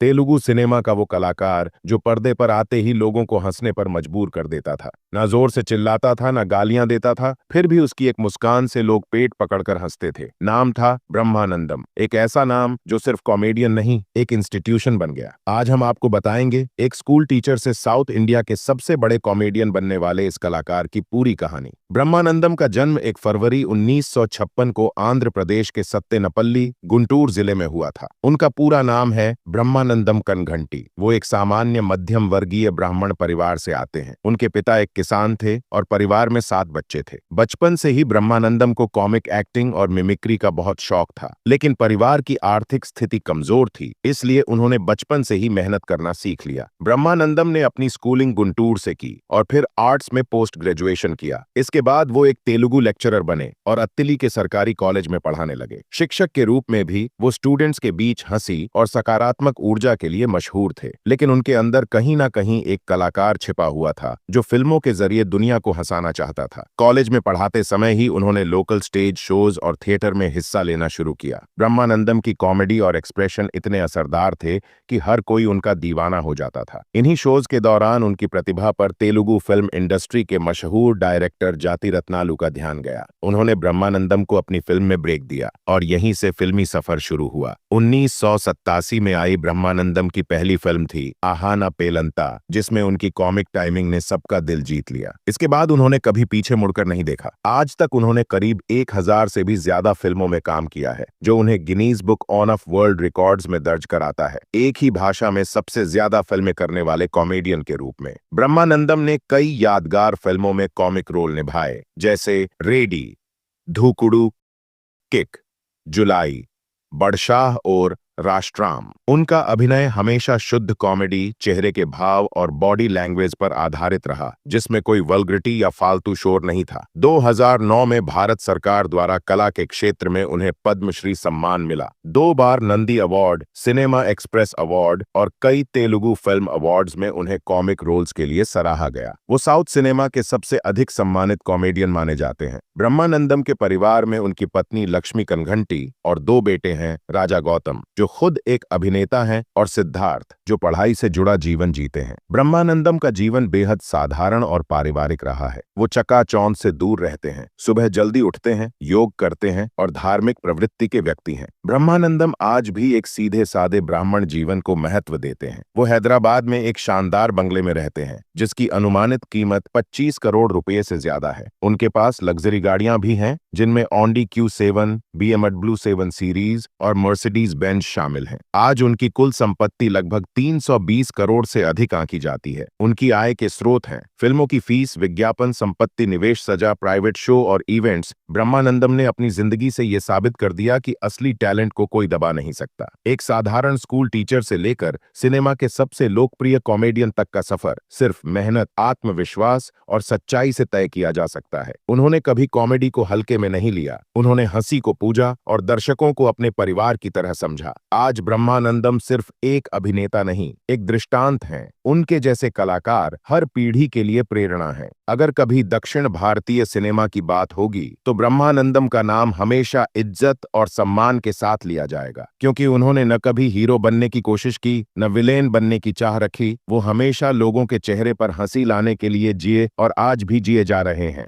Telugu cinema का वो कलाकार जो पर्दे पर आते ही लोगों को हंसने पर मजबूर कर देता था। ना जोर से चिल्लाता था, ना गालियां देता था, फिर भी उसकी एक मुस्कान से लोग पेट पकड़कर हंसते थे। नाम था ब्रह्मानंदम। एक ऐसा नाम जो सिर्फ कॉमेडियन नहीं, एक इंस्टीट्यूशन बन गया। आज हम आपको बताएंगे एक स्कूल टीचर से साउथ इंडिया के सबसे बड़े कॉमेडियन बनने वाले इस कलाकार की पूरी कहानी। ब्रह्मानंदम का जन्म 1 फरवरी 1956 को आंध्र प्रदेश के सत्तेनपल्ली, गुंटूर जिले में हुआ था। उनका पूरा नाम है ब्रह्मानंदम कनघंटी। वो एक सामान्य मध्यम वर्गीय ब्राह्मण परिवार से आते हैं। उनके पिता एक किसान थे और परिवार में 7 बच्चे थे। बचपन से ही ब्रह्मानंदम को कॉमिक एक्टिंग और मिमिक्री का बहुत शौक था, लेकिन परिवार की आर्थिक स्थिति कमजोर थी, इसलिए उन्होंने बचपन से ही मेहनत करना सीख लिया। ब्रह्मानंदम ने अपनी स्कूलिंग गुंटूर से की और फिर आर्ट्स में पोस्ट ग्रेजुएशन किया। इसके बाद वो एक तेलुगु लेक्चरर बने और अत्तिली के सरकारी कॉलेज में पढ़ाने लगे। शिक्षक के रूप में भी वो स्टूडेंट्स के बीच हंसी और सकारात्मक ऊर्जा के लिए मशहूर थे, लेकिन उनके अंदर कहीं ना कहीं एक कलाकार छिपा हुआ था जो फिल्मों के जरिए दुनिया को हंसाना चाहता था। कॉलेज में पढ़ाते समय ही उन्होंने लोकल स्टेज शोज और थिएटर में हिस्सा लेना शुरू किया। ब्रह्मानंदम की कॉमेडी और एक्सप्रेशन इतने असरदार थे कि हर कोई उनका दीवाना हो जाता था। इन्हीं शोज के दौरान उनकी प्रतिभा पर तेलुगु फिल्म इंडस्ट्री के मशहूर डायरेक्टर जाति रत्नालु का ध्यान गया। उन्होंने ब्रह्मानंदम को अपनी फिल्म में ब्रेक दिया और यहीं से फिल्मी सफर शुरू हुआ। 1987 में आई ब्रह्मानंदम की पहली फिल्म थी आहाना पेलंता, जिसमें उनकी कॉमिक टाइमिंग ने सबका दिल जीत लिया। इसके बाद उन्होंने कभी पीछे मुड़कर नहीं देखा। आज तक उन्होंने करीब 1000 से भी ज्यादा फिल्मों में काम किया है, जो उन्हें Guinness book on off world records में दर्ज कराता है, एक ही भाषा में सबसे ज्यादा फिल्में करने वाले कॉमेडियन के रूप में। ब्रह्मानंदम ने कई यादगार फिल्मों में कॉमिक रोल निभाए, जैसे रेडी, धूकुड़ू, किक, जुलाई, बड़शाह और राष्ट्राम। उनका अभिनय हमेशा शुद्ध कॉमेडी, चेहरे के भाव और बॉडी लैंग्वेज पर आधारित रहा, जिसमें कोई वल्गरिटी या फालतू शोर नहीं था। 2009 में भारत सरकार द्वारा कला के क्षेत्र में उन्हें पद्मश्री सम्मान मिला। 2 बार Nandi award, cinema express award और कई तेलुगु फिल्म अवार्ड्स में उन्हें कॉमिक रोल्स के लिए सराहा गया। वो साउथ सिनेमा के सबसे अधिक सम्मानित कॉमेडियन माने जाते हैं। ब्रह्मानंदम के परिवार में उनकी पत्नी लक्ष्मी कनघंटी और 2 बेटे हैं, राजा गौतम जो खुद एक अभिनेता हैं और सिद्धार्थ जो पढ़ाई से जुड़ा जीवन जीते हैं। ब्रह्मानंदम का जीवन बेहद साधारण और पारिवारिक रहा है। वो चकाचौंध से दूर रहते हैं, सुबह जल्दी उठते हैं, योग करते हैं और धार्मिक प्रवृत्ति के व्यक्ति हैं। ब्रह्मानंदम आज भी एक सीधे सादे ब्राह्मण जीवन को महत्व देते हैं। वो हैदराबाद में एक शानदार बंगले में रहते हैं, जिसकी अनुमानित कीमत 25 करोड़ रुपए से ज्यादा है। उनके पास लग्जरी गाड़ियां भी हैं, जिनमें ऑडी Q7, BMW 7 सीरीज और मर्सिडीज बेंज शामिल हैं। आज उनकी कुल संपत्ति लगभग 320 करोड़ से अधिक आंकी जाती है। उनकी आय के स्रोत हैं फिल्मों की फीस, विज्ञापन, संपत्ति, निवेश, सजा, प्राइवेट शो और इवेंट्स। ब्रह्मानंदम ने अपनी जिंदगी से यह साबित कर दिया कि असली टैलेंट को कोई दबा नहीं सकता। एक साधारण स्कूल टीचर से लेकर सिनेमा के सबसे लोकप्रिय कॉमेडियन तक का सफर सिर्फ मेहनत, आत्मविश्वास और सच्चाई से तय किया जा सकता है। उन्होंने कभी कॉमेडी को हल्के में नहीं लिया। उन्होंने हंसी को पूजा और दर्शकों को अपने परिवार की तरह समझा। आज ब्रह्मानंदम सिर्फ एक अभिनेता नहीं, एक दृष्टांत हैं। उनके जैसे कलाकार हर पीढ़ी के लिए प्रेरणा हैं। अगर कभी दक्षिण भारतीय सिनेमा की बात होगी तो ब्रह्मानंदम का नाम हमेशा इज्जत और सम्मान के साथ लिया जाएगा, क्योंकि उन्होंने न कभी हीरो बनने की कोशिश की, न विलेन बनने की चाह रखी। वो हमेशा लोगों के चेहरे पर हंसी लाने के लिए जिए और आज भी जिए जा रहे हैं।